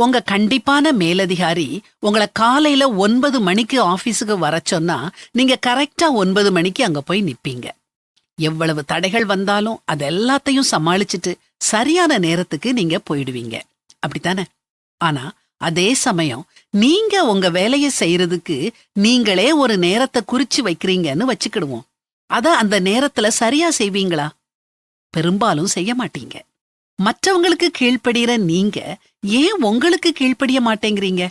உங்க கண்டிப்பான மேலதிகாரி உங்களை காலையில 9 மணிக்கு ஆபீஸுக்கு வர சொன்னா நீங்க கரெக்டா 9 மணிக்கு அங்க போய் நிப்பீங்க. எவ்வளவு தடைகள் வந்தாலும் அது எல்லாத்தையும் சமாளிச்சுட்டு சரியான நேரத்துக்கு நீங்க போயிடுவீங்க. அப்படித்தானே? ஆனா அதே சமயம் நீங்க உங்க வேலையை செய்யறதுக்கு நீங்களே ஒரு நேரத்தை குறிச்சு வைக்கிறீங்கன்னு வச்சுக்கிடுவோம். அத அந்த நேரத்துல சரியா செய்வீங்களா? பெரும்பாலும் செய்ய மாட்டீங்க. மற்றவங்களுக்கு கீழ்ப்படிகிற நீங்க ஏன் உங்களுக்கு கீழ்ப்படிய மாட்டேங்கிறீங்க?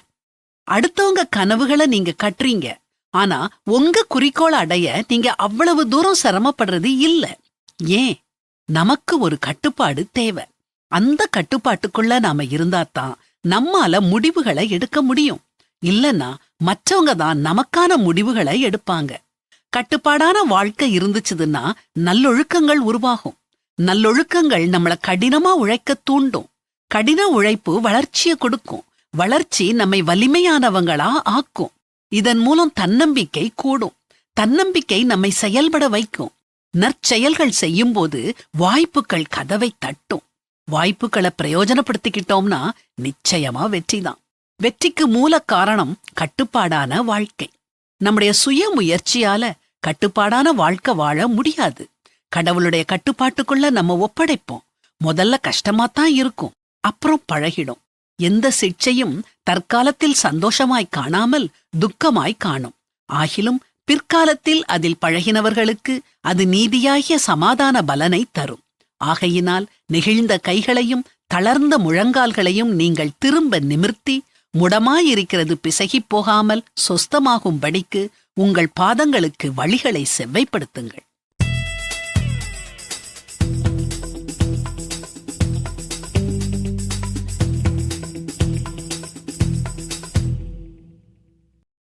அடுத்தவங்க கனவுகளை நீங்க கட்டுறீங்க. ஆனா உங்க குறிக்கோளை அடைய நீங்க அவ்வளவு தூரம் சிரமப்படுறது இல்ல. ஏன்? நமக்கு ஒரு கட்டுப்பாடு தேவை. அந்த கட்டுப்பாட்டுக்குள்ள நாம இருந்தாதான் நம்மால முடிவுகளை எடுக்க முடியும். இல்லன்னா மற்றவங்க தான் நமக்கான முடிவுகளை எடுப்பாங்க. கட்டுப்பாடான வாழ்க்கை இருந்துச்சுதுன்னா நல்லொழுக்கங்கள் உருவாகும். நல்லொழுக்கங்கள் நம்மள கடினமா உழைக்க தூண்டும். கடின உழைப்பு வளர்ச்சியை கொடுக்கும். வளர்ச்சி நம்மை வலிமையானவங்களா ஆக்கும். இதன் மூலம் தன்னம்பிக்கை கூடும். தன்னம்பிக்கை நம்மை செயல்பட வைக்கும். நற்செயல்கள் செய்யும் போது வாய்ப்புகள் கதவை தட்டும். வாய்ப்புகளை பிரயோஜனப்படுத்திக்கிட்டோம்னா நிச்சயமா வெற்றிதான். வெற்றிக்கு மூல காரணம் கட்டுப்பாடான வாழ்க்கை. நம்முடைய சுய முயற்சியால கட்டுப்பாடான வாழ்க்கை வாழ முடியாது. கடவுளுடைய கட்டுப்பாட்டுக்குள்ள நம்ம ஒப்படைப்போம். முதல்ல கஷ்டமாத்தான் இருக்கும், அப்புறம் பழகிடும். எந்த சிக்ஷையும் தற்காலத்தில் சந்தோஷமாய் காணாமல் துக்கமாய் காணும். ஆகிலும் பிற்காலத்தில் அதில் பழகினவர்களுக்கு அது நீதியாகிய சமாதான பலனை தரும். ஆகையினால் நெகிழ்ந்த கைகளையும் தளர்ந்த முழங்கால்களையும் நீங்கள் திரும்ப நிமிர்த்தி, முடமாயிருக்கிறது பிசகிப் போகாமல் சொஸ்தமாகும்படிக்கு உங்கள் பாதங்களுக்கு வழிகளை செவ்வைப்படுத்துங்கள்.